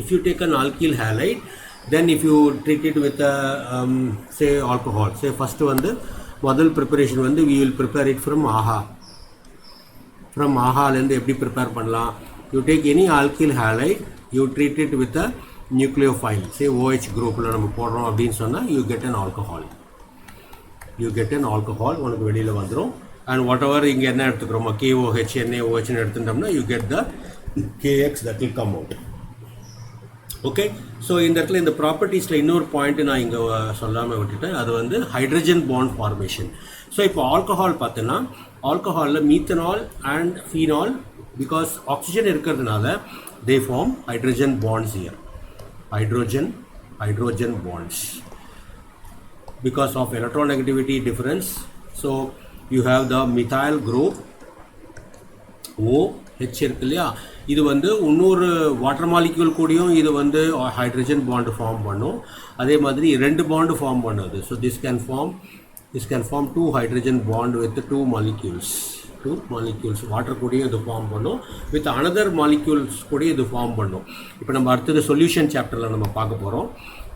if you take an alkyl halide, then if you treat it with a say alcohol, say first வந்து முதல் preparation வந்து we will prepare it from AHA. From AHA லேருந்து எப்படி prepare பண்ணலாம்? You take any alkyl halide, you treat it with a nucleophile, say OH group ல நம்ம போடுறோம் அப்படின்னு சொன்னா you get an alcohol. You get an alcohol உனக்கு வெளியில வந்துரும். And whatever இங்க என்ன எடுத்துக்கிறோமோ KOH NaOH ன்னு எடுத்துட்டோம்னா you get the KX that will come out. Okay, so இந்த இடத்துல இந்த ப்ராப்பர்ட்டிஸில் இன்னொரு பாயிண்ட் நான் இங்கே சொல்லாமல் விட்டுட்டேன். அது வந்து ஹைட்ரஜன் பாண்ட் ஃபார்மேஷன். ஸோ இப்போ ஆல்கஹால் பார்த்தோன்னா ஆல்கஹாலில் methanol and phenol, because oxygen இருக்கிறதுனால they form hydrogen bonds here. Hydrogen bonds because of electronegativity difference. So you have the methyl group OH இருக்கு இல்லையா, இது வந்து இன்னொரு வாட்டர் மாலிக்யூல் கூடயும் இது வந்து ஹைட்ரஜன் பாண்ட் ஃபார்ம் பண்ணும். அதே மாதிரி ரெண்டு பாண்டு ஃபார்ம் பண்ணுது. So this can form two hydrogen bond with two molecules. Water கூடயும் இது ஃபார்ம் பண்ணும், வித் அனதர் மாலிக்யூல்ஸ் கூட இது ஃபார்ம் பண்ணும். இப்போ நம்ம அடுத்தது சொல்யூஷன் சாப்டரில் நம்ம பார்க்க போகிறோம்.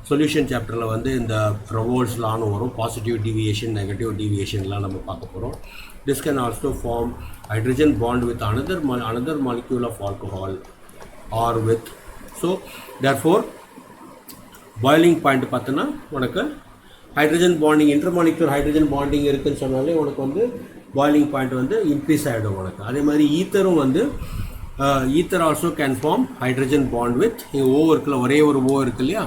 சொல்யூஷன் சாப்டரில் வந்து இந்த ரவோல்ஸ் லான்னு வரும், பாசிட்டிவ் டீவியேஷன் நெகட்டிவ் டீவியேஷன்லாம் நம்ம பார்க்க போகிறோம். This can also form hydrogen bond with another molecule of alcohol or with. So therefore boiling point பார்த்தனா உனக்கு hydrogen bonding intermolecular hydrogen bonding இருக்குன்னு சொன்னாலே உனக்கு வந்து பாயிலிங் பாயிண்ட் வந்து இன்க்ரீஸ் ஆகிடும் உனக்கு. அதே மாதிரி ஈத்தரும் வந்து ether also can form hydrogen bond with O இருக்குல்ல, ஒரே ஒரு ஓ இருக்கு இல்லையா.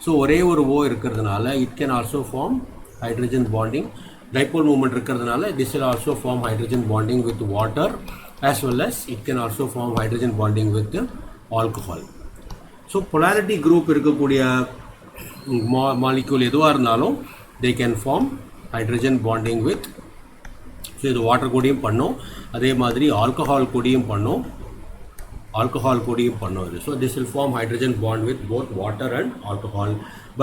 ஸோ ஒரே ஒரு ஓ இருக்கிறதுனால it can also form hydrogen bonding. Dipole movement இருக்கிறதுனால this will also form hydrogen bonding with water, as well as it can also form hydrogen bonding with alcohol. So polarity group இருக்கக்கூடிய molecule எதுவாக இருந்தாலும் they can form hydrogen bonding with. So இது water கூடயும் பண்ணும், அதே மாதிரி alcohol கூடயும் பண்ணும் இது. So this will form hydrogen bond with both water and alcohol.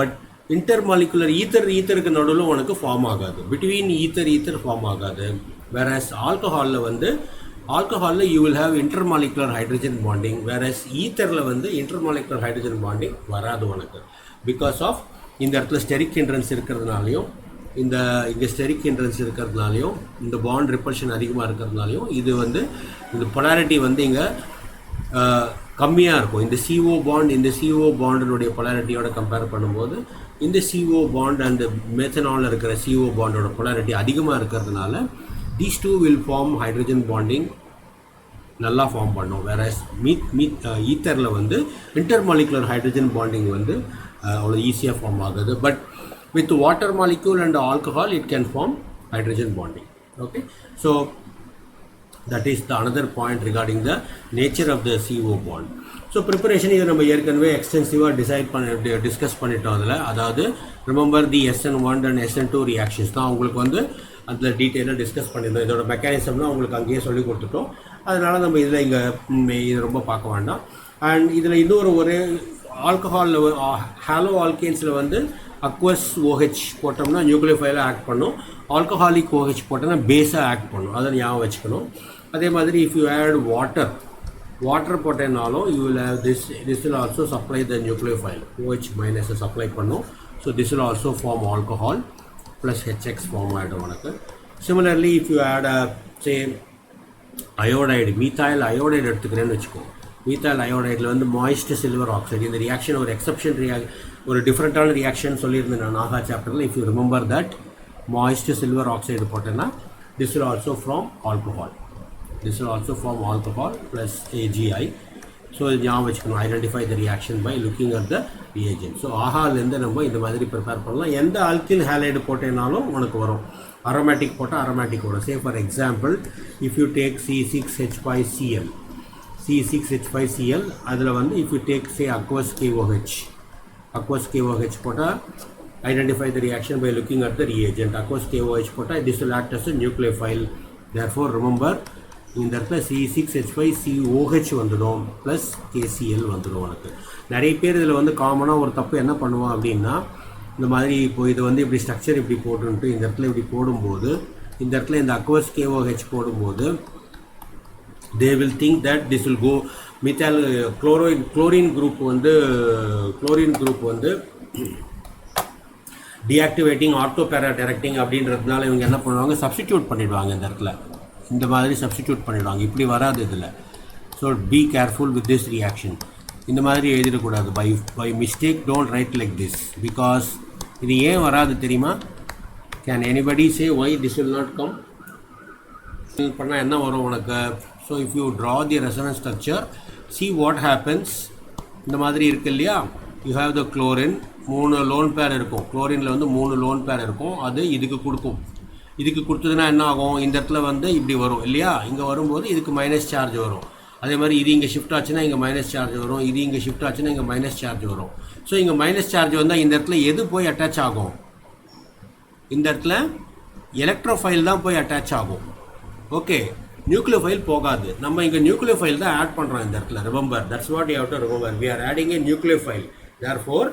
But intermolecular ஈத்தருக்கு நடுவில் உனக்கு ஃபார்ம் ஆகாது, பிட்வீன் ஈத்தர் ஃபார்ம் ஆகாது. வேறஸ் ஆல்கஹாலில் you will have intermolecular hydrogen bonding, whereas ஈத்தரில் வந்து இன்டர்மாலிகுலர் ஹைட்ரஜன் பாண்டிங் வராது உனக்கு. பிகாஸ் ஆஃப் இந்த இடத்துல ஸ்டெரிக் ஹிண்ட்ரன்ஸ் இருக்கிறதுனாலையும் இங்கே ஸ்டெரிக் ஹிண்ட்ரன்ஸ் இருக்கிறதுனாலையும் இந்த பாண்ட் ரிப்பல்ஷன் அதிகமாக இருக்கிறதுனாலையும் இது வந்து இந்த பொலாரிட்டி வந்து இங்கே கம்மியாக இருக்கும். இந்த CO பாண்டினுடைய பொலாரிட்டியோட கம்பேர் பண்ணும்போது இந்த CO பாண்ட் அண்ட் மெத்தனாலில் இருக்கிற CO பாண்டோட பொலாரிட்டி அதிகமாக இருக்கிறதுனால these two will form hydrogen bonding நல்லா ஃபார்ம் பண்ணும். வேற ஈத்தரில் வந்து இன்டர்மாலிகுலர் ஹைட்ரஜன் பாண்டிங் வந்து அவ்வளோ ஈஸியாக ஃபார்ம் ஆகுது. But with water molecule and alcohol it can form hydrogen bonding. Okay, so that is the another point regarding the nature of the CO bond. So preparation இது நம்ம ஏற்கனவே எக்ஸ்டென்சிவாக discuss பண்ணிட்டோம். அதாவது remember the SN1 and SN2 reactions தான் உங்களுக்கு வந்து அதில் டீட்டெயிலாக டிஸ்கஸ் பண்ணியிருந்தோம். இதோட மெக்கானிசம்லாம் உங்களுக்கு அங்கேயே சொல்லி கொடுத்துட்டோம். அதனால் நம்ம இதில் இது ரொம்ப பார்க்க வேண்டாம். அண்ட் இதில் இன்னொரு ஆல்கஹாலில் ஹாலோ ஆல்கேன்ஸில் வந்து அக்வஸ் OH போட்டோம்னா நியூக்ளியோஃபைலாக ஆக்ட் பண்ணும், ஆல்கஹாலிக் OH போட்டோம்னா பேஸாக ஆக்ட் பண்ணும். அதை ஞாபகம் வச்சுக்கணும். அதே மாதிரி இஃப் யூ ஆட் வாட்டர் போட்டேனாலும் you will have this will also supply the nucleophile OH மைனஸை சப்ளை பண்ணும். So this will also form alcohol plus HX form ஆகிடும் உனக்கு. Similarly if you add say iodide, methyl iodide எடுத்துக்கிறேன்னு வச்சுக்கோ. Methyl அயோடைடில் வந்து moist silver oxide, இந்த reaction ஒரு எக்ஸப்ஷன் ஒரு டிஃப்ரெண்ட்டான ரியாக்ஷன் சொல்லியிருந்தேன் நான் ஆஹா சாப்டரில். If you remember that moist silver oxide போட்டேன்னா this will also form alcohol plus AgI. ஸோ இது ஞாபகம் வச்சுக்கணும். Identify the reaction by looking at the reagent. So ஆஹாலேருந்து நம்ம இந்த மாதிரி ப்ரிப்பேர் பண்ணலாம். எந்த ஆல்கில் ஹேலைடு போட்டேனாலும் உனக்கு வரும். அரோமேட்டிக் போட்டால் அரோமேட்டிக் வரும். சே for example if you take C6H5Cl அதில் வந்து if you take say aqueous KOH போட்டால் identify the reaction by looking at the reagent. Aqueous KOH போட்டால் this will act as a nucleophile. Therefore remember இந்த இடத்துல C6H5COH வந்துடும் plus KCl வந்துடும் உனக்கு. நிறைய பேர் இதில் வந்து காமனாக ஒரு தப்பு என்ன பண்ணுவான் அப்படின்னா, இந்த மாதிரி இப்போ இது வந்து இப்படி ஸ்ட்ரக்சர் இப்படி போட்டுன்ட்டு இந்த இடத்துல இப்படி போடும்போது, இந்த இடத்துல இந்த aqueous KOH போடும்போது they will think that this will go மித்தால் குளோரின் குரூப் வந்து டீஆக்டிவேட்டிங் ஆட்டோ பேரா டைரக்டிங் அப்படின்றதுனால இவங்க என்ன பண்ணுவாங்க, சப்ஸ்டிடியூட் பண்ணிடுவாங்க. இந்த இடத்துல இந்த மாதிரி சப்ஸ்டிடியூட் பண்ணிடுவாங்க. இப்படி வராது இதில். So be careful with this reaction. இந்த மாதிரி எழுதிடக்கூடாது. By mistake don't write like this. Because இது ஏன் வராது தெரியுமா? Can anybody say why this will not come? பண்ணால் என்ன வரும் உனக்கு? So if you draw the resonance structure, see what happens. இந்த மாதிரி இருக்குது இல்லையா? You have the chlorine, 3 lone pair இருக்கும். குளோரினில் வந்து 3 லோன் பேர் இருக்கும். அது இதுக்கு கொடுக்கும். இதுக்கு கொடுத்ததுன்னா என்ன ஆகும்? இந்த இடத்துல வந்து இப்படி வரும் இல்லையா? இங்கே வரும்போது இதுக்கு மைனஸ் சார்ஜ் வரும். அதே மாதிரி இது இங்கே ஷிஃப்ட் ஆச்சுன்னா இங்கே மைனஸ் சார்ஜ் வரும். இது இங்கே ஷிஃப்ட் ஆச்சுன்னா இங்கே மைனஸ் சார்ஜ் வரும். ஸோ இங்கே மைனஸ் சார்ஜ் வந்தால் இந்த இடத்துல எது போய் அட்டாச் ஆகும்? இந்த இடத்துல எலக்ட்ரோஃபைல் தான் போய் அட்டாச் ஆகும். ஓகே, நியூக்ளியோஃபைல் போகாது. நம்ம இங்கே நியூக்ளியோஃபைல் தான் ஆட் பண்ணுறோம் இந்த இடத்துல. Remember, that's what you have to remember. We are adding a nucleophile. Therefore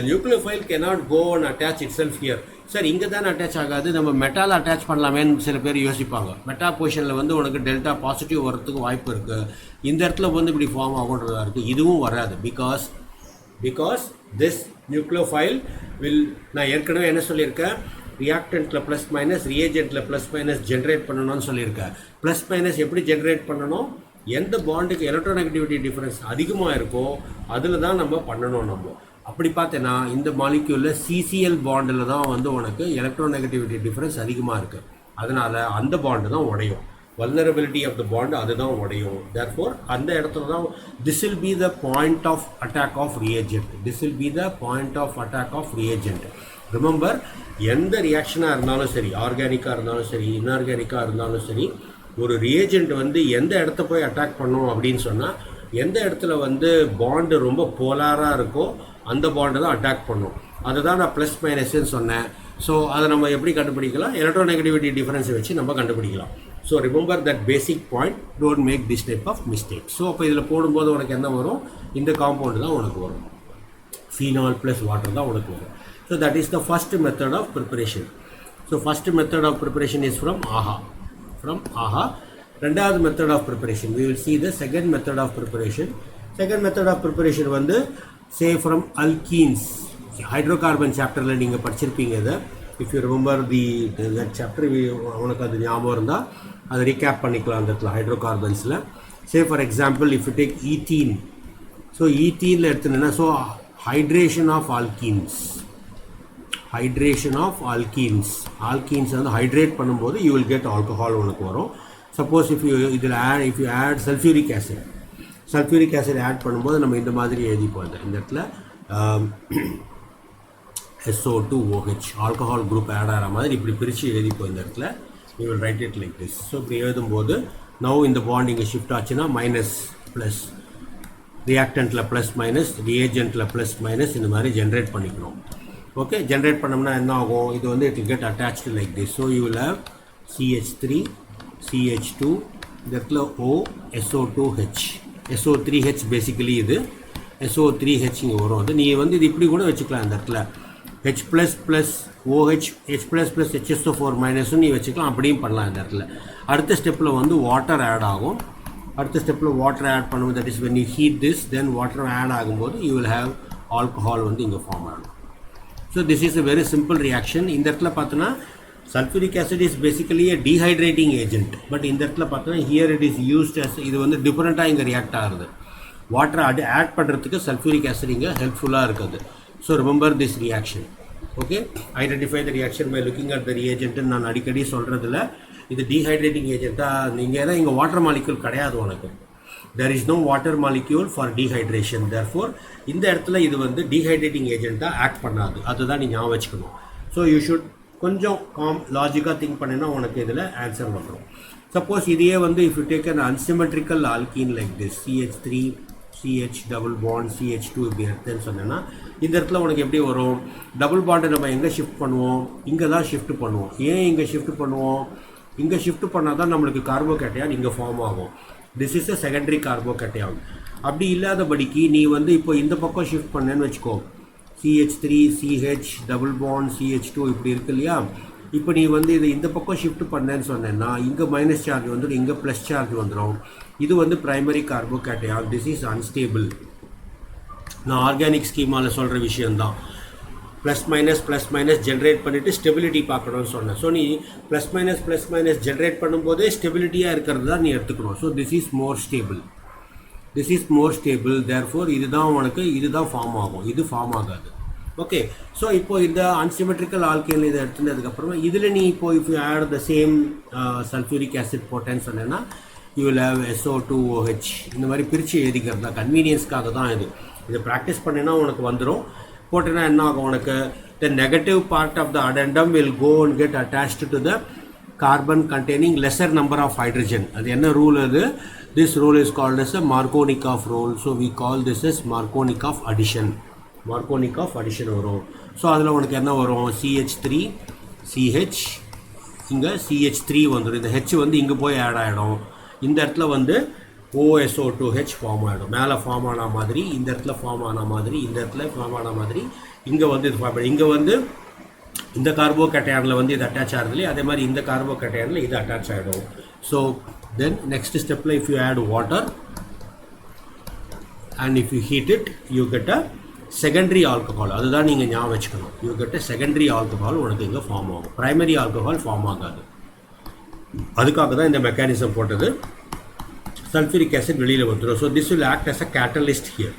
nucleophile cannot go and attach itself here. Sir இங்கே தான் அட்டாச் ஆகாது, நம்ம மெட்டால் அட்டாச் பண்ணலாமேன்னு சில பேர் யோசிப்பாங்க. மெட்டா பொசிஷனில் வந்து உனக்கு டெல்டா பாசிட்டிவ் வரத்துக்கு வாய்ப்பு இருக்குது. இந்த இடத்துல வந்து இப்படி ஃபார்ம் ஆகுன்றதா இருக்குது. இதுவும் வராது. பிகாஸ் திஸ் நியூக்ளியோஃபைல் வில், நான் ஏற்கனவே என்ன சொல்லியிருக்கேன், ரியாக்டன்ட்டில் ப்ளஸ் மைனஸ், ரியேஜென்ட்டில் ப்ளஸ் மைனஸ் ஜென்ரேட் பண்ணணும்னு சொல்லியிருக்கேன். ப்ளஸ் மைனஸ் எப்படி ஜென்ரேட் பண்ணணும்? எந்த பாண்டுக்கு எலக்ட்ரோநெகட்டிவிட்டி டிஃப்ரென்ஸ் அதிகமாக இருக்கோ அதில் தான் நம்ம பண்ணணும். நம்ம அப்படி பார்த்தேன்னா இந்த மாலிக்யூலில் சிசிஎல் பாண்டில் தான் வந்து உனக்கு எலக்ட்ரோநெகட்டிவிட்டி டிஃப்ரென்ஸ் அதிகமாக இருக்குது. அதனால் அந்த பாண்டு தான் உடையும். வல்னரபிலிட்டி ஆஃப் த பாண்ட் அதுதான் உடையும். தேர்ஃபோர் அந்த இடத்துல தான் this will be the point of attack of reagent. This will be the point of attack of reagent. Remember, எந்த ரியாக்ஷனாக இருந்தாலும் சரி, ஆர்கானிக்காக இருந்தாலும் சரி, இன்ஆர்கானிக்காக இருந்தாலும் சரி, ஒரு ரியேஜென்ட் வந்து எந்த இடத்த போய் அட்டாக் பண்ணும் அப்படின்னு சொன்னால், எந்த இடத்துல வந்து பாண்டு ரொம்ப போலாராக இருக்கோ அந்த பாண்டை தான் அட்டாக் பண்ணும். அதுதான் நான் ப்ளஸ் மைனஸ்ன்னு சொன்னேன். ஸோ அதை நம்ம எப்படி கண்டுபிடிக்கலாம்? எலக்ட்ரோநெகட்டிவிட்டி டிஃபரன்ஸை வச்சு நம்ம கண்டுபிடிக்கலாம். So remember that basic point. Don't make this type of mistake. So அப்போ இதில் போடும்போது உனக்கு என்ன வரும்? இந்த காம்பவுண்டு தான் உனக்கு வரும். ஃபீனால் ப்ளஸ் வாட்டர் தான் உனக்கு வரும். So that is the first method of preparation. So first method of preparation is from ஆஹா. ரெண்டாவது method of preparation, we will see the second method of preparation. Second method of preparation வந்து say from alkenes. Hydrocarbon சாப்டரில் நீங்கள் படிச்சிருப்பீங்க இதை. If you remember that chapter, உனக்கு அது ஞாபகம் இருந்தால் அதை ரீகேப் பண்ணிக்கலாம் அந்த இடத்துல ஹைட்ரோகார்பன்ஸில். Say for example if you take ethene. So ஈத்தீனில் எடுத்துனா, so hydration of alkenes alkenes வந்து ஹைட்ரேட் பண்ணும்போது யூ வில் கெட் ஆல்கஹால் உனக்கு வரும். Suppose if you add sulphuric acid add பண்ணும்போது நம்ம இந்த மாதிரி எழுதிப்போம். இந்த இடத்துல SO2OH ஆல்கஹால் குரூப் ஆட் ஆகிற மாதிரி இப்படி பிரித்து எழுதிப்போம். இந்த இடத்துல you will write it like this. So இப்படி எழுதும்போது நவ் இந்த பாண்ட் இங்கே ஷிஃப்ட் ஆச்சுன்னா மைனஸ் ப்ளஸ், ரியாக்டன்ட்டில் ப்ளஸ் மைனஸ், ரியேஜென்ட்டில் ப்ளஸ் மைனஸ், இந்த மாதிரி ஜென்ரேட் பண்ணிக்கணும். ஓகே, ஜென்ரேட் பண்ணோம்னா என்ன ஆகும்? இது வந்து it will get attached like this. So you will have CH3 CH2, இந்த இடத்துல O SO2H SO3H பேசிக்கலி இது SO3H இங்கே வரும். அது நீ வந்து இது இப்படி கூட வச்சுக்கலாம். இந்த இடத்துல H plus plus OH H plus plus HSO4 மைனஸும் நீ வச்சுக்கலாம். அப்படியும் பண்ணலாம். இந்த இடத்துல அடுத்த ஸ்டெப்பில் வந்து வாட்டர் ஆட் ஆகும். அடுத்த ஸ்டெப்பில் வாட்டர் ஆட் பண்ணும்போது, that is when you heat this, then water add ஆகும்போது you will have alcohol வந்து இங்கே ஃபார்ம் ஆகும். So this is a very simple reaction. இந்த இடத்துல பார்த்தோன்னா sulfuric acid is basically a dehydrating agent. But இந்த இடத்துல பார்த்தோன்னா here it is used as, இது வந்து டிஃப்ரெண்ட்டாக இங்கே ரியாக்ட் ஆகுது. வாட்டர் ஆட் பண்ணுறதுக்கு sulfuric acid இங்கே ஹெல்ப்ஃபுல்லாக இருக்குது. So remember this reaction. Okay, identify the reaction by looking at the ரியேஜென்ட்னு நான் அடிக்கடி சொல்கிறதுல இது டீஹைட்ரேட்டிங் ஏஜென்ட்டாக. நீங்கள் ஏன்னா இங்கே வாட்டர் மாலிக்யூல் கிடையாது உனக்கு. there is no water molecule for dehydration. therefore இந்த இடத்துல இது வந்து டீஹைட்ரேட்டிங் ஏஜென்ட்டாக ஆக்ட் பண்ணாது. அதுதான் நீ ஞாபகம் வச்சுக்கணும். ஸோ யூ ஷுட் கொஞ்சம் லாஜிக்காக திங்க் பண்ணினா உனக்கு இதில் ஆன்சர் வந்துடும். சப்போஸ் இதையே வந்து if you take an unsymmetrical alkene like this, CH3 CH double bond CH2 இப்படி எடுத்தேன்னு சொன்னேன்னா இந்த இடத்துல உனக்கு எப்படி வரும்? டபுள் பாண்டை நம்ம எங்கே ஷிஃப்ட் பண்ணுவோம்? இங்கே தான் ஷிஃப்ட் பண்ணுவோம். ஏன் இங்கே ஷிஃப்ட் பண்ணுவோம்? இங்கே ஷிஃப்ட் பண்ணால் தான் நம்மளுக்கு கார்போகேட்டையான் இங்கே ஃபார்ம் ஆகும். This is a secondary கார்போகேட்டையான். அப்படி இல்லாதபடிக்கு நீ வந்து இப்போ இந்த பக்கம் ஷிஃப்ட் பண்ணேன்னு வச்சுக்கோ, CH3 CH double bond CH2 இப்படி இருக்கு இல்லையா? இப்போ நீ வந்து இது இந்த பக்கம் ஷிஃப்ட் பண்ணேன்னு சொன்னேன்னா இங்கே மைனஸ் சார்ஜ் வந்துடும், இங்கே ப்ளஸ் சார்ஜ் வந்துடும். இது வந்து ப்ரைமரி கார்போகேட்டையான். This is unstable. நான் ஆர்கானிக் ஸ்கீமாவில் சொல்கிற விஷயந்தான். ப்ளஸ் மைனஸ் ஜென்ரேட் பண்ணிவிட்டு ஸ்டெபிலிட்டி பார்க்கணும்னு சொன்னேன். ஸோ நீ ப்ளஸ் மைனஸ் ஜென்ரேட் பண்ணும்போதே ஸ்டெபிலிட்டியாக இருக்கிறது தான் நீ எடுத்துக்கணும். So this is more stable. Therefore இதுதான் உனக்கு இதுதான் ஃபார்ம் ஆகும், இது ஃபார்ம் ஆகாது. ஓகே. ஸோ இப்போது இந்த அன்சிமெட்ரிக்கல் ஆல்கேன் இதை எடுத்துனதுக்கப்புறமா இதில் நீ இப்போ if you add the same sulphuric acid போட்டேன்னு சொன்னேன்னா யூ வில் ஹேவ் SO2OH. இந்த மாதிரி பிரித்து எழுதிக்கிறது தான், கன்வீனியன்ஸ்க்காக தான் இது. இதை ப்ராக்டிஸ் பண்ணினா உனக்கு வந்துடும். போட்டேன்னா என்ன ஆகும் உனக்கு, the negative part of the addendum will go and get attached to the carbon containing lesser number of hydrogen. அது என்ன ரூல் அது? This rule is called as a Markovnikov rule. So we call this as Markovnikov addition வரும். ஸோ அதில் உனக்கு என்ன வரும், CH3 CH, இங்கே CH3 வந்துடும். இந்த H வந்து இங்கே போய் ஆட் ஆகிடும். இந்த இடத்துல வந்து OSO2H ஃபார்ம் ஆகிடும். மேலே ஃபார்ம் ஆன மாதிரி, இந்த இடத்துல ஃபார்ம் ஆன மாதிரி, இந்த இடத்துல ஃபார்ம் ஆன மாதிரி, இங்கே வந்து இது ஃபார்ம் ஆகிடும். இங்கே வந்து இந்த கார்போகேட்டையானில் வந்து இது அட்டாச் ஆகிறது இல்லையா, அதே மாதிரி இந்த கார்போகேட்டையானில் இது அட்டாச் ஆகிடும். ஸோ தென் நெக்ஸ்ட் ஸ்டெப்பில் if you add water and if you heat it you get a secondary alcohol. அதுதான் நீங்கள் ஞாபகம் வச்சுக்கணும். You get a secondary alcohol உனக்கு இங்கே ஃபார்ம் ஆகும். ப்ரைமரி ஆல்கஹால் ஃபார்ம் ஆகாது. அதுக்காக தான் இந்த மெக்கானிசம் போட்டது. சல்ஃபியூரிக் ஆசிட் வெளியில் வந்துடும். So this will act as a catalyst here.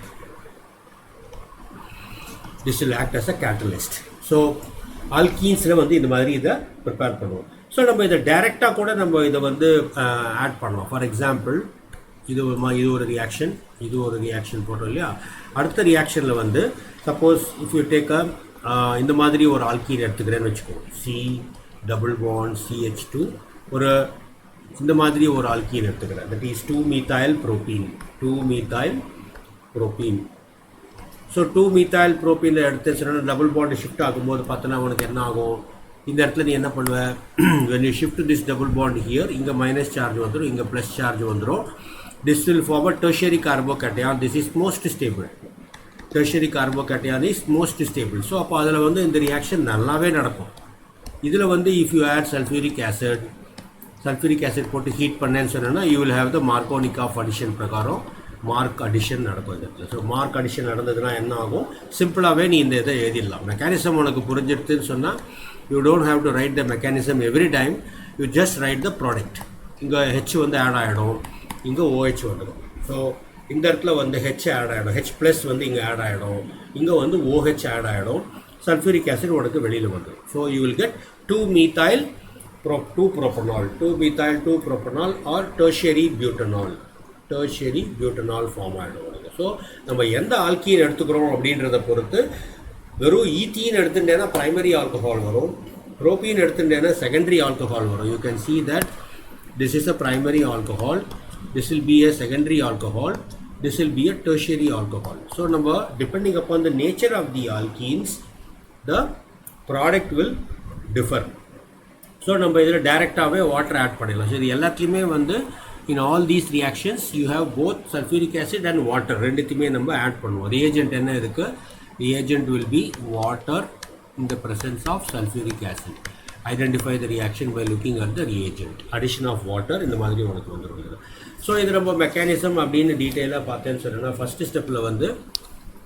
So ஆல்கீன்ஸில் வந்து இந்த மாதிரி இதை ப்ரிப்பேர் பண்ணுவோம். ஸோ நம்ம இதை டைரெக்டாக கூட நம்ம இதை வந்து ஆட் பண்ணலாம். ஃபார் எக்ஸாம்பிள் இது ஒரு ரியாக்ஷன் போட்டோம் இல்லையா. அடுத்த ரியாக்ஷனில் வந்து சப்போஸ் இஃப் யூ டேக் இந்த மாதிரி ஒரு ஆல்கீன் எடுத்துக்கிறேன்னு வச்சுக்கோ, C+CH2 ஒரு இந்த மாதிரி ஒரு ஆல்கீன் எடுத்துக்கிறேன். That is 2-methyl propene. So 2-methyl propene எடுத்துச்சுன்னா டபுள் பாண்ட் ஷிஃப்ட் ஆகும்போது பார்த்தோன்னா உனக்கு என்ன ஆகும், இந்த இடத்துல நீ என்ன பண்ணுவ, when you shift this double bond here, இங்கே மைனஸ் சார்ஜ் வந்துடும், இங்கே ப்ளஸ் சார்ஜ் வந்துடும். this will form a tertiary carbocation. this is most stable. tertiary carbocation is most stable. So அப்போ அதில் வந்து இந்த ரியாக்ஷன் நல்லாவே நடக்கும். இதில் வந்து if you add sulphuric acid போட்டு ஹீட் பண்ணேன்னு சொன்னேன்னா you will have the Markovnikov addition பிரகாரம் மார்க் அடிஷன் நடக்கும் இந்த இடத்துல. ஸோ மார்க் அடிஷன் நடந்ததுன்னா என்ன ஆகும், சிம்பிளாகவே நீ இந்த இதை எழுதிடலாம். மெக்கானிசம் உனக்கு புரிஞ்சிடுதுன்னு சொன்னால் you don't have to right the mechanism every time, you just right the product. இங்கே H வந்து ஆட் ஆகிடும், இங்கே OH வந்துடும். ஸோ இந்த இடத்துல வந்து H ஆட் ஆகிடும், H+ வந்து இங்கே ஆட் ஆகிடும், இங்கே வந்து OH ஆட் ஆகிடும். சல்ஃபியூரிக் ஆசிட் உனக்கு வெளியில் வந்துடும். So you will get 2-methyl 2-propanol or tertiary butanol form ஆகிடும் உனக்கு. ஸோ நம்ம எந்த ஆல்கீன் எடுத்துக்கிறோம் அப்படின்றத பொறுத்து, வெறும் ஈத்தீன் எடுத்துட்டேன்னா ப்ரைமரி ஆல்கஹால் வரும், ப்ரோப்பீன் எடுத்துட்டேன்னா செகண்டரி ஆல்கஹால் வரும். You can see that this is a primary alcohol, this will be a secondary alcohol, this will be a tertiary alcohol. So நம்ம depending upon the nature of the alkenes, the product will differ. So நம்ம இதில் டைரெக்டாகவே water add பண்ணிடலாம். So இது எல்லாத்துலேயுமே வந்து in all these reactions you have both sulfuric acid and water, ரெண்டுத்தையுமே நம்ம ஆட் பண்ணுவோம். reagent என்ன இருக்குது, reagent will be water in the presence of sulfuric acid. Identify the reaction by looking at the reagent. addition of water இந்த மாதிரி உனக்கு வந்துருக்குது. So இது நம்ம மெக்கானிசம் அப்படின்னு டீட்டெயிலாக பார்த்தேன்னு சொன்னால், ஃபஸ்ட்டு ஸ்டெப்பில் வந்து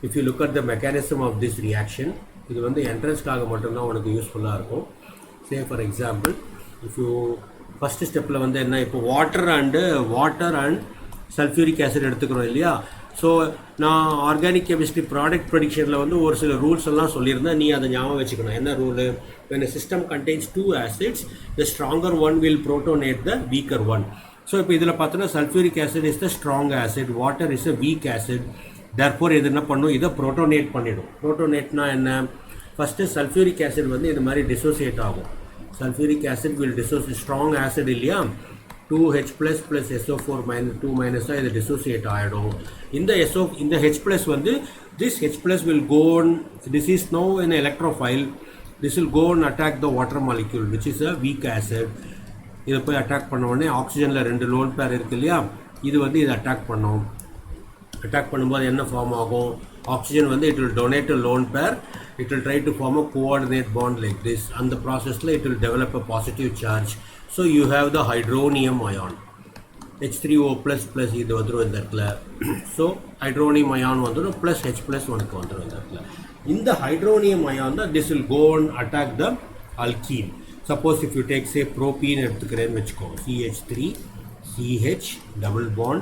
if you look at the mechanism of this reaction, இது வந்து என்ட்ரன்ஸ்க்காக மட்டும்தான் உனக்கு யூஸ்ஃபுல்லாக இருக்கும். say for example if you first ஸ்டெப்பில் வந்து என்ன, இப்போ வாட்டர் அண்ட் சல்ஃபியூரிக் ஆசிட் எடுத்துக்கிறோம் இல்லையா. ஸோ நான் ஆர்கானிக் கெமிஸ்ட்ரி ப்ராடக்ட் ப்ரொடிக்ஷனில் வந்து ஒரு சில ரூல்ஸ் எல்லாம் சொல்லியிருந்தேன், நீ அதை ஞாபகம் வச்சுக்கணும். என்ன rule, when a system contains 2 acids, the stronger one will protonate the weaker one. So இப்போ இதில் பார்த்தோன்னா sulphuric acid is the strong acid, water is a week acid. therefore இது என்ன பண்ணும், இதை ப்ரோட்டோனேட் பண்ணிடும். ப்ரோட்டோனேட்னா என்ன, ஃபஸ்ட்டு சல்ஃபியூரிக் ஆசிட் வந்து இந்த மாதிரி டிசோசியேட் ஆகும். Sulphuric acid will dissociate, strong acid இல்லையா, 2H+ + SO4 2- இது டிசோசியேட் ஆகிடும். இந்த H+ வந்து this H+ will go on, this is now an electrophile, this will go and attack the water molecule which is a weak acid. இதை போய் attack பண்ண உடனே ஆக்சிஜனில் 2 lone pair இருக்கு இல்லையா, இது வந்து இதை அட்டாக் பண்ணும். அட்டாக் பண்ணும்போது என்ன ஃபார்ம் ஆகும், Oxygen வந்து it will donate a lone pair, it will try to form a coordinate bond like this, and the process it will develop a positive charge. So you have the hydronium ion, H3O plus plus இது வந்துரும் இந்த இடத்துல. So hydronium ion வந்துரும் plus H plus உனக்கு வந்துரும் இந்த இடத்துல. இந்த hydronium ion தான் this will go and attack the alkene. Suppose if you take say propene எடுத்துக்கிறேன்னு வச்சுக்கோ, CH3 CH double bond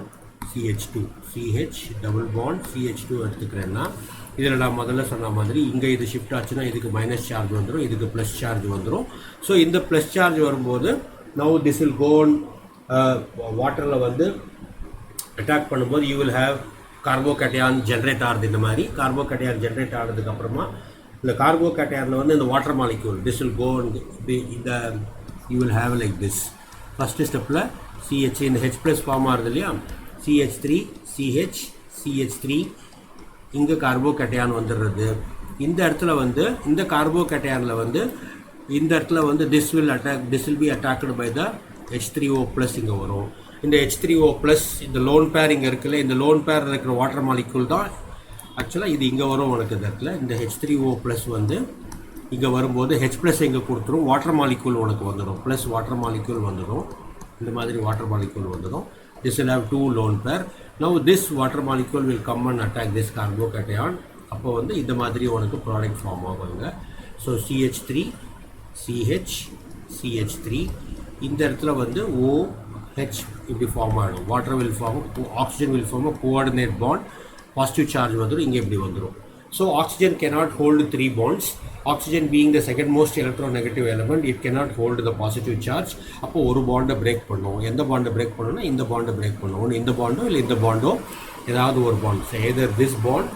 CH2 CH double bond CH2 எடுத்துக்கிறேன்னா இதில் நான் முதல்ல சொன்ன மாதிரி இங்கே இது ஷிஃப்ட் ஆச்சுன்னா இதுக்கு மைனஸ் சார்ஜ் வந்துடும், இதுக்கு ப்ளஸ் சார்ஜ் வந்துடும். ஸோ இந்த ப்ளஸ் சார்ஜ் வரும்போது now this will go on வாட்டரில் வந்து அட்டாக் பண்ணும்போது you will have carbocation generate ஆகுது. இந்த மாதிரி கார்போகேட்டையான் ஜென்ரேட் ஆனதுக்கப்புறமா இந்த கார்போகேட்டையானில் வந்து இந்த water molecule this will go இந்த you will have like this. First ஸ்டெப்பில் CH இந்த H ப்ளஸ் ஃபார்ம் ஆகுது இல்லையா, CH3 CH CH3 இங்கே கார்போகேட்டையான் வந்துடுறது. இந்த இடத்துல வந்து இந்த கார்போகேட்டையானில் வந்து இந்த இடத்துல வந்து this will be attacked by the H3O plus இங்கே வரும். இந்த H3O ப்ளஸ் இந்த லோன் பேர் இங்கே இருக்குல்ல, இந்த லோன் பேர் இருக்கிற வாட்டர் மாலிக்யூல் தான் ஆக்சுவலாக இது இங்கே வரும் உனக்கு. இந்த இடத்துல இந்த H3O ப்ளஸ் வந்து இங்கே வரும்போது H ப்ளஸ் இங்கே கொடுத்துரும், வாட்டர் மாலிக்யூல் உனக்கு வந்துடும், ப்ளஸ் வாட்டர் மாலிக்யூல் வந்துடும். இந்த மாதிரி வாட்டர் மாலிக்யூல் வந்துடும். This will have two lone pair. Now this water molecule will come and attack this carbocation. அப்போ வந்து இந்த மாதிரி உனக்கு ப்ராடக்ட் ஃபார்ம் ஆகுங்க. ஸோ CH3 CH CH3 இந்த இடத்துல வந்து OH இப்படி ஃபார்ம் ஆகிடும். Water will form, oxygen will form coordinate bond, positive charge வந்துடும், இங்கே இப்படி வந்துடும். So oxygen cannot hold 3 bonds. Oxygen being the second most electronegative element, it cannot hold the positive charge. அப்போ ஒரு பாண்டை பிரேக் பண்ணும். எந்த பாண்டை பிரேக் பண்ணணும்னா இந்த பாண்டை பிரேக் பண்ணும். ஒன்று இந்த பாண்டோ இல்லை இந்த பாண்டோ, ஏதாவது ஒரு bond, either this bond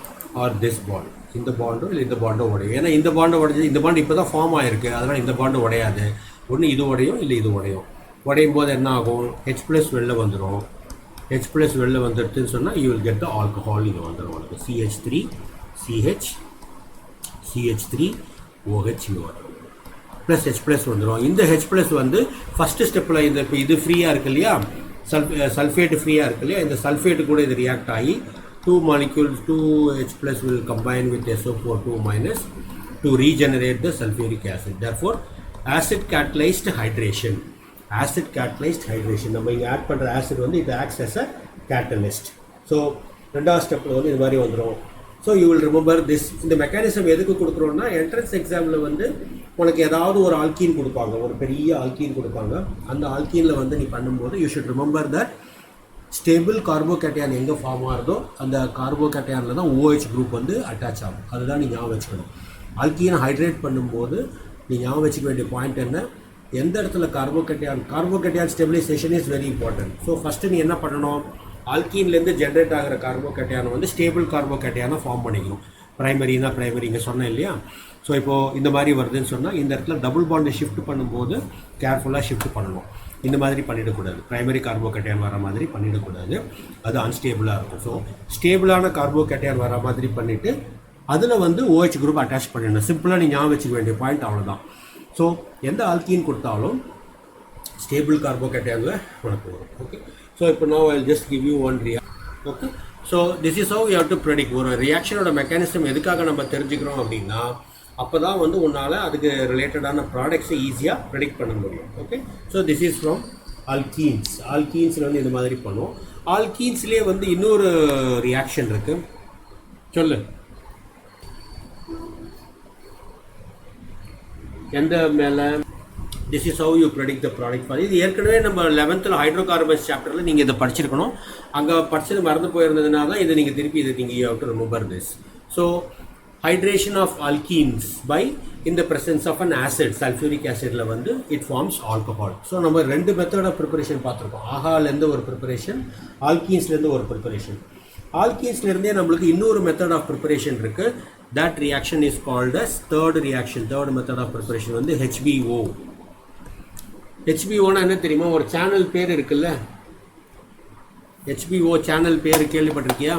or this bond, இந்த பாண்டோ இல்லை இந்த பாண்டோ உடையும். ஏன்னா இந்த பாண்டை உடைஞ்சது, இந்த பாண்டு இப்போ தான் ஃபார்ம் ஆகிருக்கு, அதனால் இந்த பாண்டு உடையாது. ஒன்று இது உடையும் இல்லை இது உடையும். உடையும் போது என்ன ஆகும், H ப்ளஸ் வெளில வந்துடும். H ப்ளஸ் வெளில வந்துடுதுன்னு சொன்னால் you will get the alcohol இங்கே வந்துடும் உனக்கு. CH3 CH CH3 OH இங்கே வரும், ப்ளஸ் H ப்ளஸ் வந்துடும். இந்த H ப்ளஸ் வந்து ஃபஸ்ட்டு ஸ்டெப்பில் இந்த இப்போ இது ஃப்ரீயாக இருக்கு இல்லையா, சல்ஃபேட்டு ஃப்ரீயாக இருக்கு இல்லையா, இந்த சல்ஃபேட்டு கூட இது ரியாக்ட் ஆகி 2 molecules 2H plus will combine with SO4 2 minus to regenerate the sulfuric acid. Therefore acid catalyzed hydration, acid catalyzed hydration. நம்ம இங்கே ஆட் பண்ணுற ஆசிட் வந்து it acts as a catalyst. So ரெண்டாவது ஸ்டெப்பில் வந்து இது மாதிரி வந்துடும். So you will remember this. இந்த மெக்கானிசம் எதுக்கு கொடுக்குறோன்னா, என்ட்ரன்ஸ் எக்ஸாமில் வந்து உனக்கு ஏதாவது ஒரு ஆல்கீன் கொடுப்பாங்க, ஒரு பெரிய ஆல்கீன் கொடுப்பாங்க. அந்த ஆல்கீனில் வந்து நீ பண்ணும்போது you should remember that stable கார்போகேட்டையான் எங்கே ஃபார்ம் ஆகுதோ அந்த கார்போகேட்டையானில் தான் OH குரூப் வந்து அட்டாச் ஆகும். அதுதான் நீ ஞாபகம் வச்சுக்கணும். ஆல்கீனை ஹைட்ரேட் பண்ணும்போது நீ ஞாபகம் வச்சுக்க வேண்டிய பாயிண்ட் என்ன, எந்த இடத்துல carbocation stabilisation is very important. So first நீ என்ன பண்ணணும், ஆல்கீன்லேருந்து ஜென்ரேட் ஆகிற கார்போகேட்டையானை வந்து ஸ்டேபிள் கார்போகேட்டையானை ஃபார்ம் பண்ணிக்கணும். ப்ரைமரினா ப்ரைமரி இங்கே சொன்னேன் இல்லையா. ஸோ இப்போது இந்த மாதிரி வருதுன்னு சொன்னால் இந்த இடத்துல டபுள் பாண்டை ஷிஃப்ட் பண்ணும்போது கேர்ஃபுல்லாக ஷிஃப்ட் பண்ணணும். இந்த மாதிரி பண்ணிடக்கூடாது, ப்ரைமரி கார்போகேட்டையான் வர மாதிரி பண்ணிடக்கூடாது, அது அன்ஸ்டேபிளாக இருக்கும். ஸோ ஸ்டேபிளான கார்போகேட்டையான் வர மாதிரி பண்ணிவிட்டு அதில் வந்து OH குரூப் அட்டாச் பண்ணிடணும். சிம்பிளாக நீ ஞாபகம் வச்சுக்க வேண்டிய பாயிண்ட் அவ்வளோதான். ஸோ எந்த ஆல்கீன் கொடுத்தாலும் ஸ்டேபிள் கார்போகேட்டையானில் உனக்கு வரும். ஓகே, ஸோ இப்போ now I'll just give you one reaction. Okay, so this is how you have to predict. ஒரு ரியாக்ஷனோட மெக்கானிசம் எதுக்காக நம்ம தெரிஞ்சுக்கிறோம் அப்படின்னா, அப்போ தான் வந்து உன்னால் அதுக்கு ரிலேட்டடான ப்ராடக்ட்ஸை ஈஸியாக ப்ரெடிக்ட் பண்ண முடியும். Okay, so this is from alkenes. ஆல்கீன்ஸில் வந்து இந்த மாதிரி பண்ணுவோம். ஆல்கீன்ஸ்லேயே வந்து இன்னொரு ரியாக்ஷன் இருக்குது, சொல்லு. எந்த மேலே this is how you predict the product for. இது ஏற்கனவே நம்ம 11th ஹைட்ரோகார்பன்ஸ் சாப்டரில் நீங்கள் இதை படிச்சிருக்கணும். அங்கே படிச்சது மறந்து போயிருந்ததுனால தான் இதை நீங்கள் திருப்பி இதை நீங்கள் you have to remember this. So hydration of alkenes by in the presence of an acid, sulphuric ஆசிடில் வந்து இட் ஃபார்ம்ஸ் ஆல்கஹால். ஸோ நம்ம 2 மெத்தட் ஆஃப் ப்ரிப்பரேஷன் பார்த்துருக்கோம். ஆஹாலேருந்து ஒரு ப்ரிப்பரேஷன், ஆல்கீன்ஸ்லேருந்து ஒரு ப்ரிப்பரேஷன். ஆல்கீன்ஸ்லேருந்தே நம்மளுக்கு இன்னொரு மெத்தட் ஆஃப் ப்ரிப்பரேஷன் இருக்குது. That reaction is called as third reaction. Third method of preparation வந்து HBO. HBOனா என்ன தெரியுமா, ஒரு சேனல் பேர் இருக்குல்ல, HBO சேனல் பேர் கேள்விப்பட்டிருக்கியா?